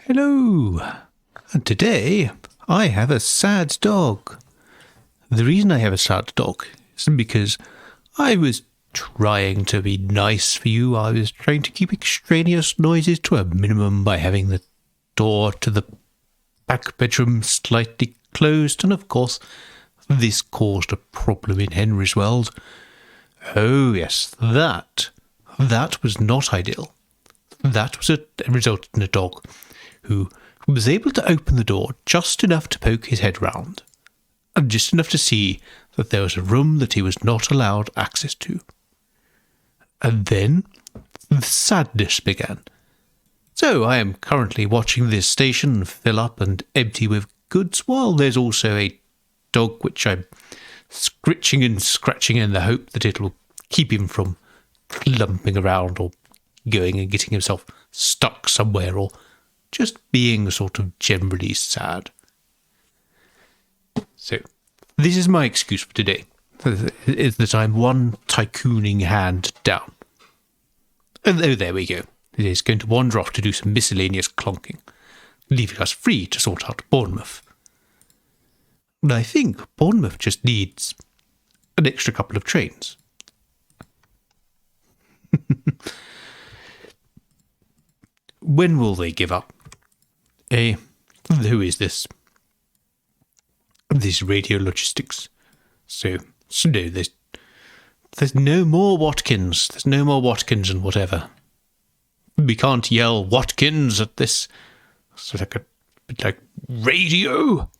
Hello, and today I have a sad dog. The reason I have a sad dog is because I was trying to be nice for you. I was trying to keep extraneous noises to a minimum by having the door to the back bedroom slightly closed, and of course this caused a problem in Henry's world. Oh yes, that was not ideal. That was a result in a dog who was able to open the door just enough to poke his head round, and just enough to see that there was a room that he was not allowed access to. And then the sadness began. So I am currently watching this station fill up and empty with goods, while there's also a dog which I'm scritching and scratching in the hope that it'll keep him from clumping around or going and getting himself stuck somewhere or just being sort of generally sad. So, this is my excuse for today, is that I'm one tycooning hand down. And oh, there we go. It is going to wander off to do some miscellaneous clonking, leaving us free to sort out Bournemouth. And I think Bournemouth just needs an extra couple of trains. When will they give up? Who is this? This radio logistics. So no, there's no more Watkins. There's no more Watkins and whatever. We can't yell Watkins at this. It's like radio.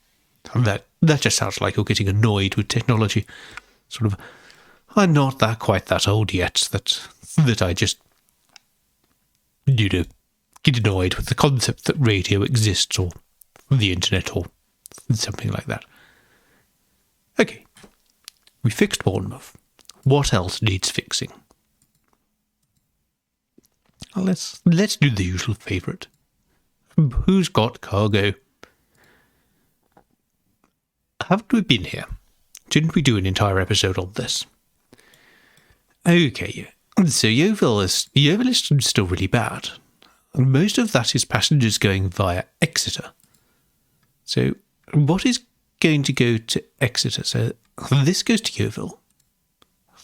That just sounds like you're getting annoyed with technology. Sort of. I'm not quite that old yet that I just get annoyed with the concept that radio exists or the internet or something like that. Okay, we fixed Bournemouth. What else needs fixing? Well, let's do the usual favourite. Who's got cargo? Haven't we been here? Didn't we do an entire episode on this? Okay, so Yeovil is still really bad. And most of that is passengers going via Exeter. So what is going to go to Exeter? So this goes to Yeovil.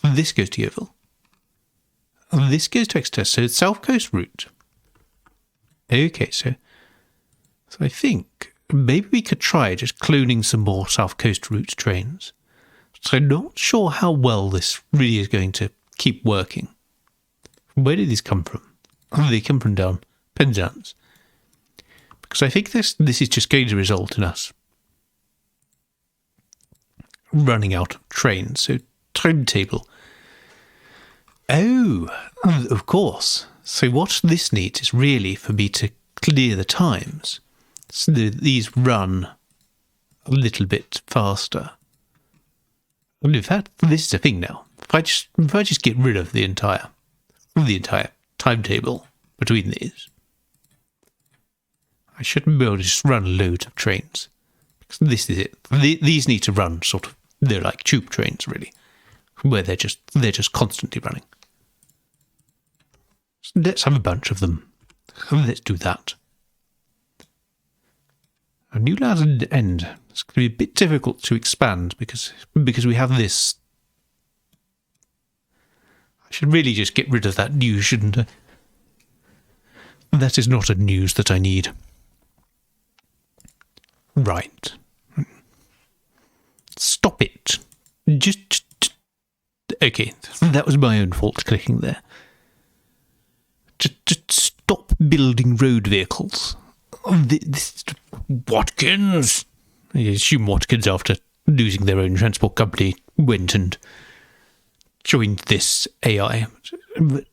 This goes to Yeovil. This goes to Exeter. So it's South Coast route. Okay, so I think maybe we could try just cloning some more South Coast route trains. So I'm not sure how well this really is going to keep working. Where did these come from? They come from down Penzance. Because I think this is just going to result in us running out of trains. So timetable. Oh, of course. So what this needs is really for me to clear the times. So these run a little bit faster. And in fact, this is a thing now. If I just get rid of the entire timetable between these, I shouldn't be able to just run loads of trains. This is it. These need to run they're like tube trains really, where they're just constantly running. So let's have a bunch of them. Let's do that. A New Land End. It's going to be a bit difficult to expand because we have this. I should really just get rid of that news, shouldn't I? That is not a news that I need. Right. Stop it. Just okay, that was my own fault clicking there. Just stop building road vehicles. This Watkins. I assume Watkins, after losing their own transport company, went and joined this AI. But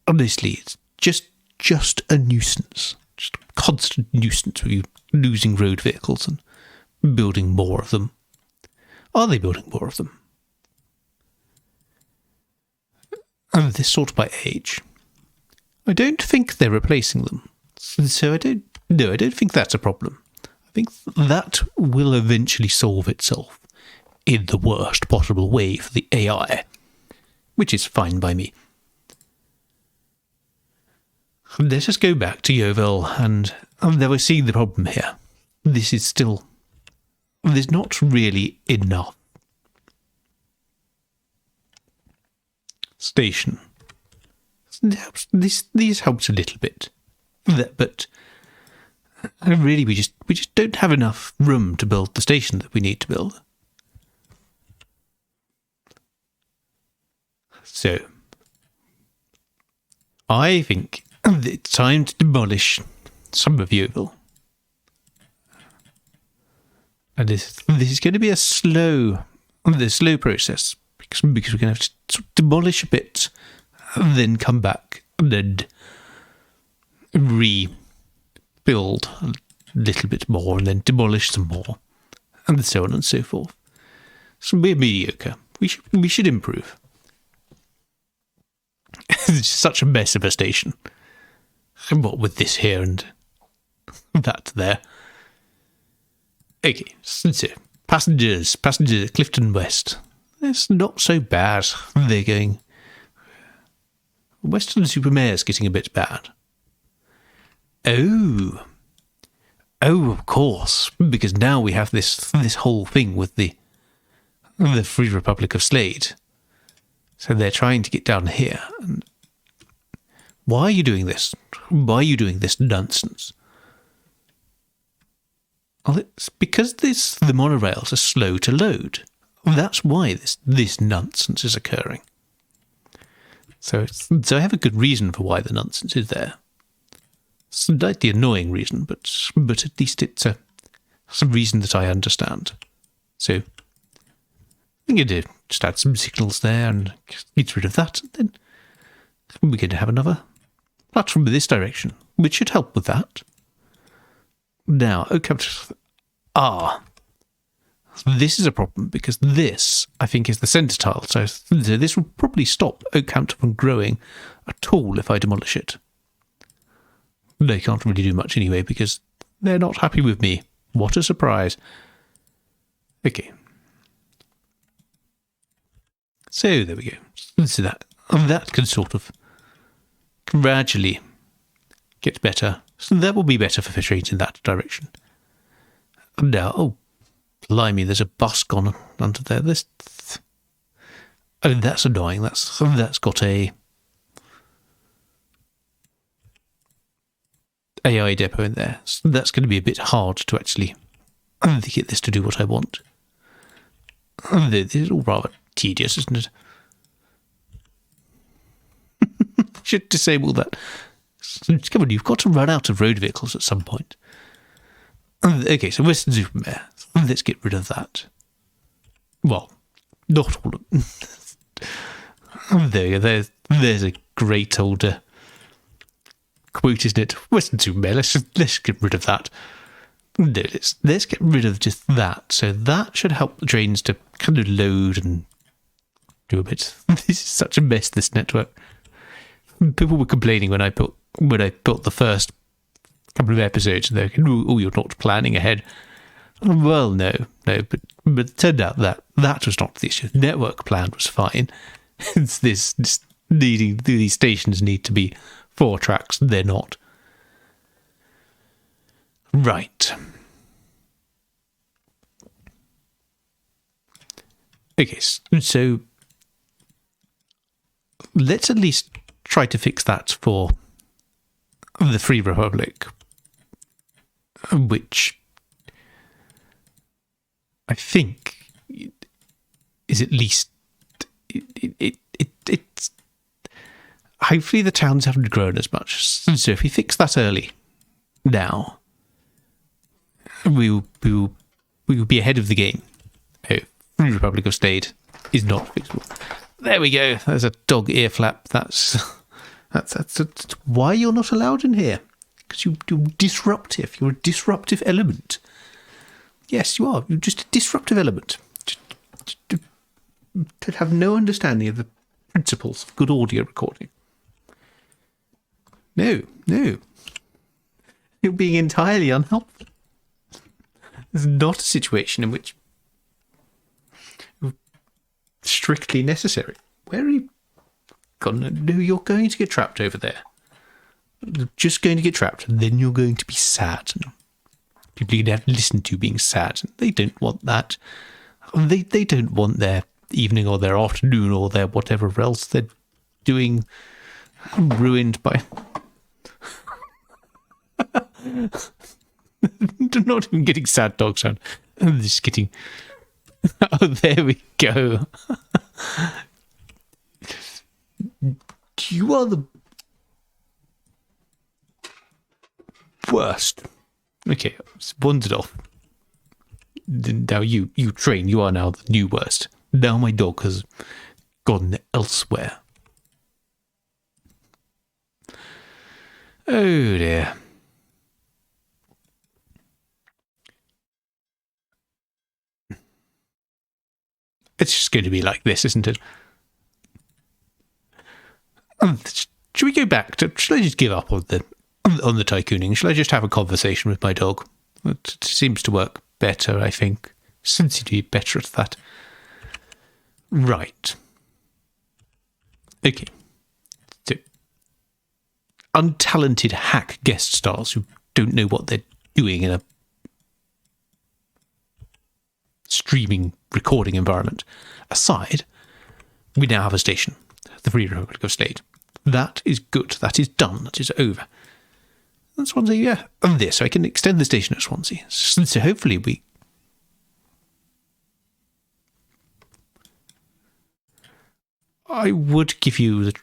honestly, it's just a nuisance. Just a constant nuisance for you losing road vehicles and building more of them. Are they building more of them? And this sort by age. I don't think they're replacing them. So I don't think that's a problem. I think that will eventually solve itself in the worst possible way for the AI, which is fine by me. Let us go back to Yeovil and Now we're seeing the problem here. This is still... There's not really enough station. This helps a little bit, but really we just don't have enough room to build the station that we need to build. So I think it's time to demolish some of Yeovil. And this is going to be a slow process because we're going to have to sort of demolish a bit, and then come back and then rebuild a little bit more, and then demolish some more, and so on and so forth. So we're mediocre. We should improve. It's such a mess of a station. What with this here and that there. Okay, so passengers at Clifton West. It's not so bad. They're going... Western-super-Mare's getting a bit bad. Oh, of course, because now we have this whole thing with the Free Republic of Slade. So they're trying to get down here. And why are you doing this? Why are you doing this nonsense? Well, it's because the monorails are slow to load. That's why this nonsense is occurring. So I have a good reason for why the nonsense is there. It's a slightly annoying reason, but at least it's a reason that I understand. So I'm going to just add some signals there and get rid of that, and then we're going to have another platform in this direction, which should help with that. Now, this is a problem because this, I think, is the centre tile. So this will probably stop Oakhampton from growing at all if I demolish it. They can't really do much anyway because they're not happy with me. What a surprise. Okay. So there we go. So that can sort of gradually get better. So that will be better for fish rates in that direction. And now, oh, blimey, there's a bus gone under there. That's annoying. That's got a AI depot in there. So that's going to be a bit hard to actually get this to do what I want. This is all rather tedious, isn't it? Should disable that. Come on, you've got to run out of road vehicles at some point. Okay, so Western-super-Mare. Let's get rid of that. Well, not all of them. There you go. There's a great old quote, isn't it? Western-super-Mare, let's get rid of that. No, let's get rid of just that. So that should help the trains to kind of load and do a bit. This is such a mess, this network. People were complaining when I built the first couple of episodes, and they're like, oh, you're not planning ahead. Well, no, but it turned out that was not the issue. The network plan was fine. It's this needing these stations need to be 4 tracks. They're not. Right. Okay, so let's at least try to fix that for the Free Republic, which I think is at least it's hopefully the towns haven't grown as much. So if we fix that early now, we will be ahead of the game. Oh, Free Republic of Slade is not fixable. There we go. There's a dog ear flap. That's why you're not allowed in here. Because you're disruptive. You're a disruptive element. Yes, you are. You're just a disruptive element. Just to have no understanding of the principles of good audio recording. No. You're being entirely unhelpful. This is not a situation in which strictly necessary. Where are you gone? No, you're going to get trapped over there. They're just going to get trapped, and then you're going to be sad. And people you're going to have to listen to being sad. And they don't want that. They don't want their evening or their afternoon or their whatever else they're doing ruined by... Not even getting sad dog sound. I'm just getting... Oh, there we go. You are the worst. Okay, it's wandered off. Now you train. You are now the new worst. Now my dog has gone elsewhere. Oh dear. It's just going to be like this, isn't it? Should we go back to... Should I just give up on the tycooning? Should I just have a conversation with my dog? It seems to work better, I think. Seems to be better at that. Right. Okay. So, untalented hack guest stars who don't know what they're doing in a streaming recording environment aside, we now have a station, the Free Republic of Slade. That is good. That is done. That is over. And Swansea, yeah. And this, so I can extend the station at Swansea. So hopefully we... I would give you the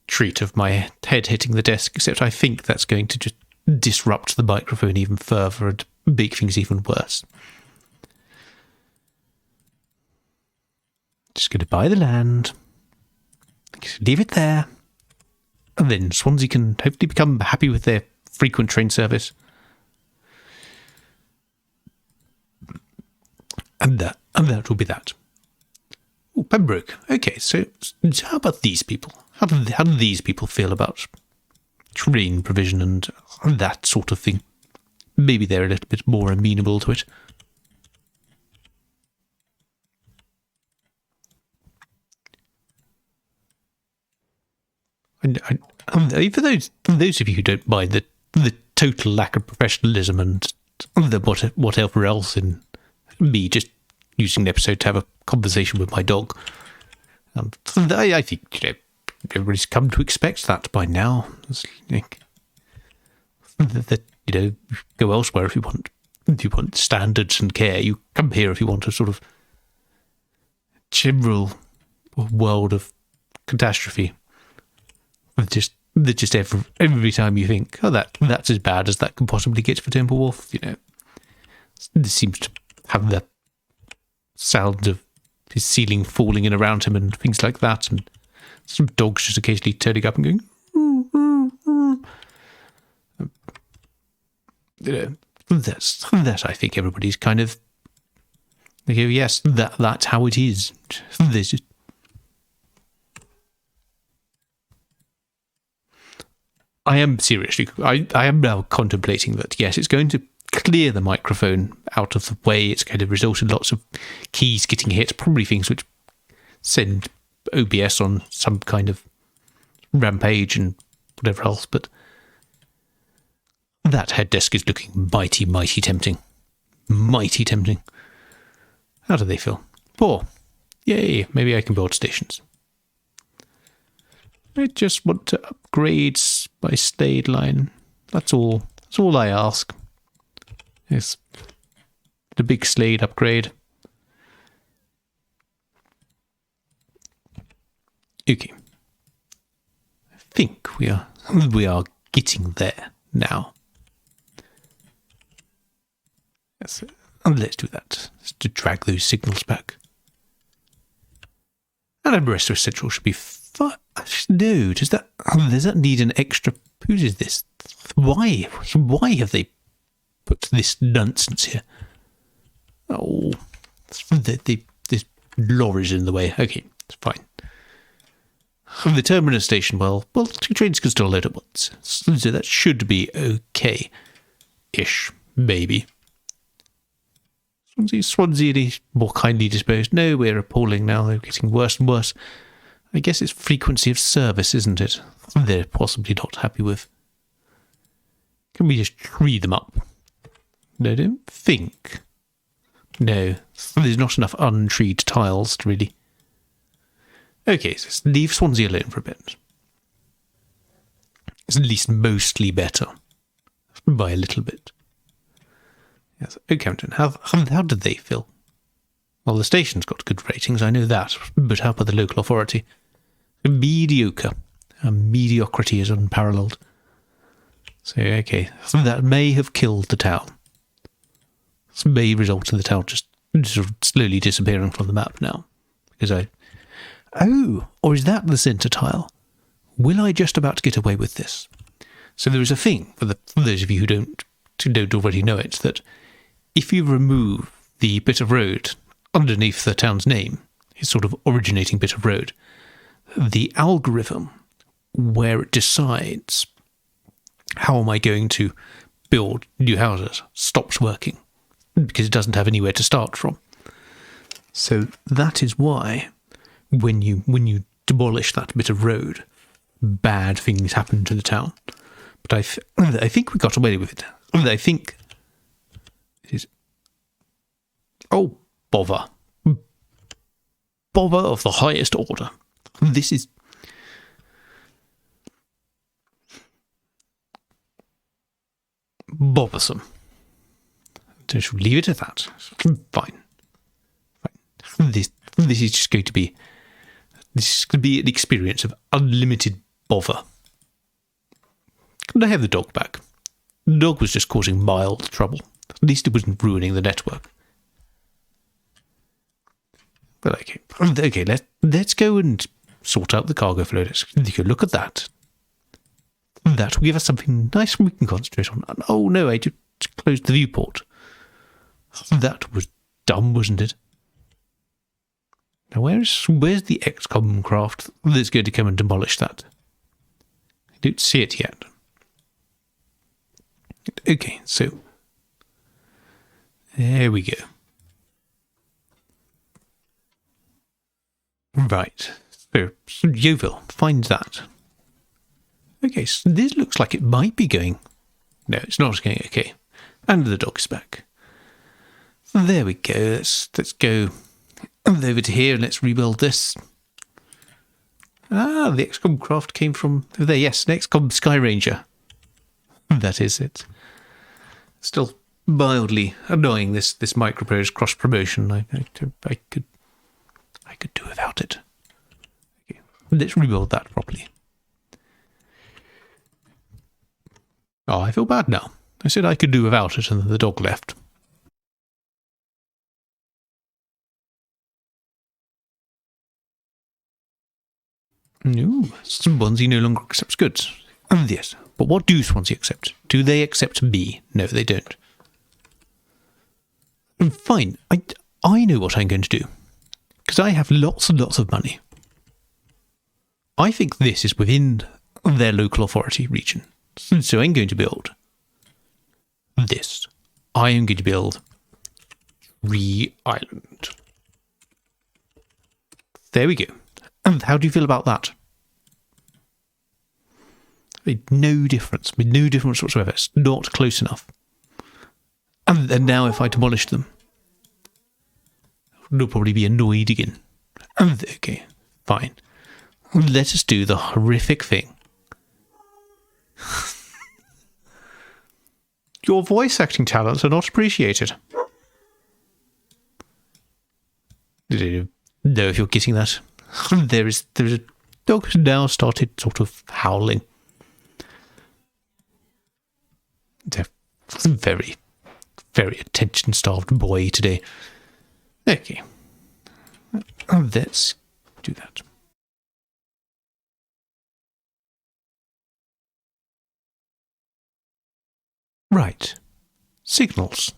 treat of my head hitting the desk, except I think that's going to just disrupt the microphone even further and make things even worse. Just going to buy the land, leave it there, and then Swansea can hopefully become happy with their frequent train service. And that will be that. Oh, Pembroke. Okay, so how about these people? How do these people feel about train provision and that sort of thing? Maybe they're a little bit more amenable to it. And for those of you who don't mind the total lack of professionalism and whatever else in me just using an episode to have a conversation with my dog, I think everybody's come to expect that by now. That go elsewhere if you want standards and care. You come here if you want a sort of general world of catastrophe. Just every time you think, oh, that's as bad as that can possibly get for Timberwolf, this seems to have the sound of his ceiling falling in around him and things like that, and some dogs just occasionally turning up and going, that I think everybody's kind of, yes, that's how it is. There's just, I am seriously, I am now contemplating that, yes, it's going to clear the microphone out of the way. It's going to result in lots of keys getting hit, probably things which send OBS on some kind of rampage and whatever else, but that head desk is looking mighty, mighty tempting. Mighty tempting. How do they feel? Poor. Yay, maybe I can build stations. I just want to upgrade my Slade line. That's all. That's all I ask. It's the big Slade upgrade. Okay. I think we are getting there now. Yes, and let's do that. Let's to drag those signals back. And Aberystwyth Central should be fine. No, does that need an extra? Whose is this? Why have they put this nonsense here? Oh, this lorry's in the way. Okay, it's fine. The terminus station, well, two trains can still load at once, so that should be okay-ish, maybe. Swansea any more kindly disposed? No, we're appalling now. They're getting worse and worse. I guess it's frequency of service, isn't it? They're possibly not happy with. Can we just tree them up? No, I don't think. No, there's not enough untreed tiles to really... Okay, so let's leave Swansea alone for a bit. It's at least mostly better. By a little bit. Yes, Oakhampton, how did they feel? Well, the station's got good ratings, I know that, but how about the local authority? Mediocre. Mediocrity is unparalleled. So, okay, that may have killed the town. This may result in the town just sort of slowly disappearing from the map now. Because Oh, or is that the centre tile? Will I just about get away with this? So there is a thing, for those of you who don't already know it, that if you remove the bit of road underneath the town's name, its sort of originating bit of road, the algorithm where it decides how am I going to build new houses stops working because it doesn't have anywhere to start from. So that is why when you demolish that bit of road, bad things happen to the town. But I think we got away with it. I think it is... Oh, bother. Bother of the highest order. This is... bothersome. Just leave it at that. Fine. This is just going to be... This is going to be an experience of unlimited bother. And I have the dog back. The dog was just causing mild trouble. At least it wasn't ruining the network. But okay, let's go and sort out the cargo flow. Let's look at that. That will give us something nice we can concentrate on. Oh no, I just closed the viewport. That was dumb, wasn't it? Now where's the XCOM craft that's going to come and demolish that? I don't see it yet. Okay, so there we go. Right, so Yeovil, find that. Okay, so this looks like it might be going... No, it's not going okay. And the dog's back. There we go, let's go over to here and let's rebuild this. Ah, the XCOM craft came from over there. Yes, an XCOM Sky Ranger. That is it. Still mildly annoying, this microprose cross promotion. I could do without it. Okay, let's rebuild that properly. Oh, I feel bad now. I said I could do without it, and then the dog left. No, Swansea no longer accepts goods. Yes, but what do Swansea accept? Do they accept me? No, they don't. Fine, I know what I'm going to do. Because I have lots and lots of money. I think this is within their local authority region. So I'm going to build this. I am going to build Tree Island. There we go. And how do you feel about that? No difference. No difference whatsoever. It's not close enough. And now if I demolish them, they'll probably be annoyed again. Okay, fine. Let us do the horrific thing. Your voice acting talents are not appreciated. No, if you're getting that. There's a dog who's now started sort of howling. They're very, very attention-starved boy today. Okay. Let's do that. Right. Signals.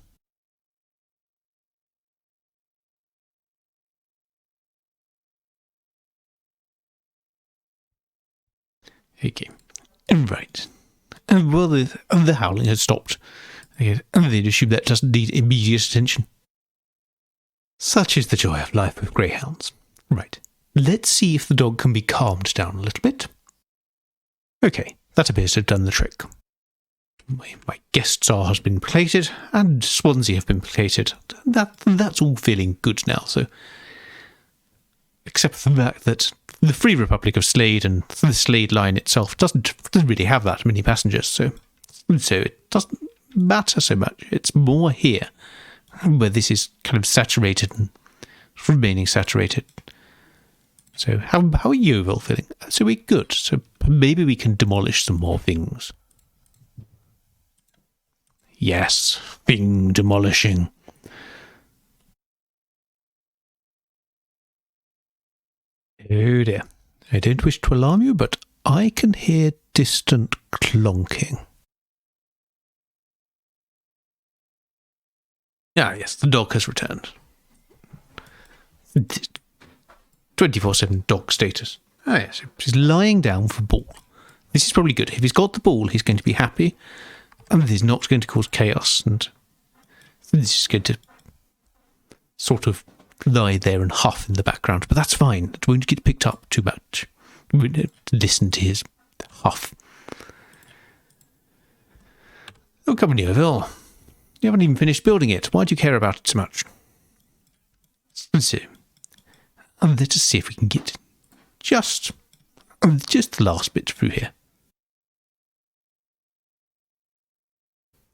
Okay. Right. Well, the howling has stopped. Okay. And they assume that doesn't need immediate attention. Such is the joy of life with greyhounds. Right. Let's see if the dog can be calmed down a little bit. Okay. That appears to have done the trick. my guest star has been plated, and Swansea have been plated. That's all feeling good now. So, except for the fact that the Free Republic of Slade and the Slade line itself doesn't really have that many passengers. So it doesn't matter so much. It's more here, where this is kind of saturated and remaining saturated. So how are you all feeling? So we're good. So maybe we can demolish some more things. Yes, thing demolishing. Oh dear. I don't wish to alarm you, but I can hear distant clonking. Ah, yes, the dog has returned. 24/7 dog status. Ah, yes, he's lying down for ball. This is probably good. If he's got the ball, he's going to be happy, and he's not going to cause chaos, and this is going to sort of lie there and huff in the background, but that's fine. It won't get picked up too much. We won't listen to his huff. Oh, come on, Yeovil. You haven't even finished building it. Why do you care about it so much? So, let us see if we can get just the last bit through here.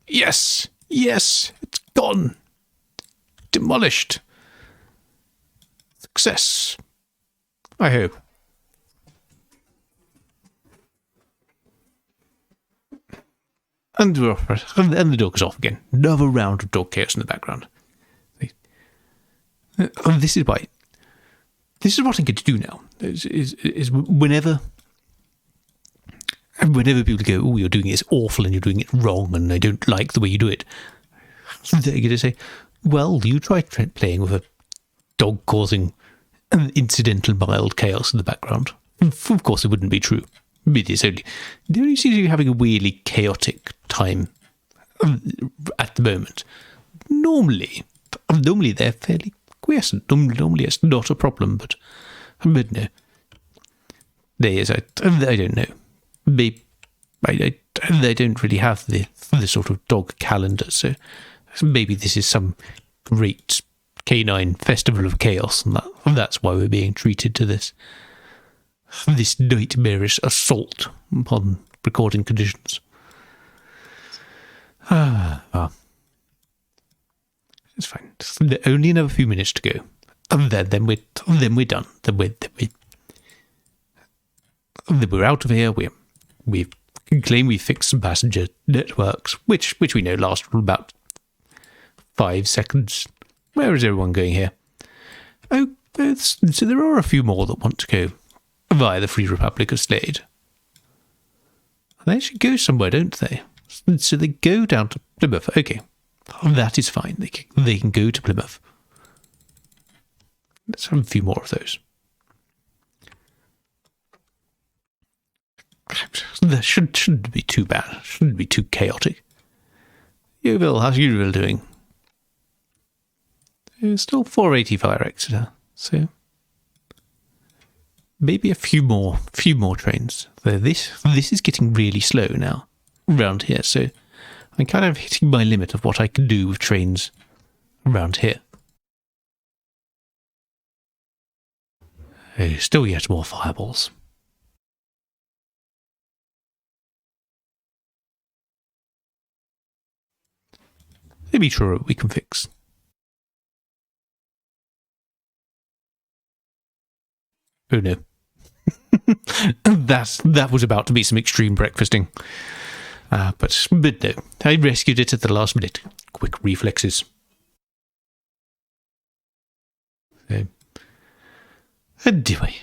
Yes, it's gone. Demolished. Success. I hope. And the dog is off again. Another round of dog chaos in the background. This is what I'm going to do now. Is whenever people go, oh, you're doing this awful and you're doing it wrong and I don't like the way you do it, they're going to say, well, you try playing with a dog causing an incidental mild chaos in the background. Of course, it wouldn't be true. They only seem to be having a weirdly chaotic time at the moment. Normally they're fairly quiescent. Normally it's not a problem, but no. There is, I don't know. They don't really have the sort of dog calendar, so maybe this is some great canine festival of chaos, and that's why we're being treated to this nightmarish assault upon recording conditions. It's fine. Only another few minutes to go, and then we're done. Then we're out of here. We can claim we fixed some passenger networks, which we know last for about 5 seconds. Where is everyone going here? Oh, so there are a few more that want to go via the Free Republic of Slade. They actually go somewhere, don't they? So they go down to Plymouth. Okay, that is fine. They can go to Plymouth. Let's have a few more of those. That shouldn't be too bad. Shouldn't be too chaotic. Yeovil, how's Yeovil doing? It's still 480 via Exeter, so maybe a few more trains. This is getting really slow now around here, so I'm kind of hitting my limit of what I can do with trains around here. Still yet more fireballs. Maybe sure we can fix. Oh no. That was about to be some extreme breakfasting. But no, I rescued it at the last minute. Quick reflexes. Anyway,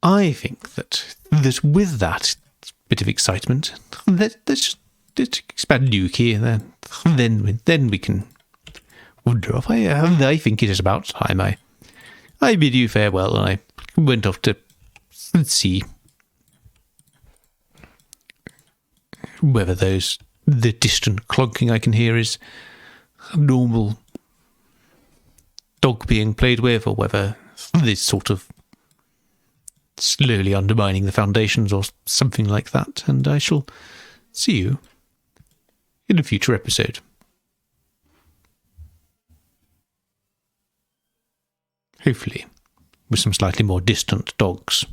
I think that with that bit of excitement, let's just expand Nuke here, then we can wander off. I think it is about time I bid you farewell, and I went off to see whether the distant clonking I can hear is a normal dog being played with, or whether this sort of slowly undermining the foundations or something like that. And I shall see you in a future episode. Hopefully, with some slightly more distant dogs.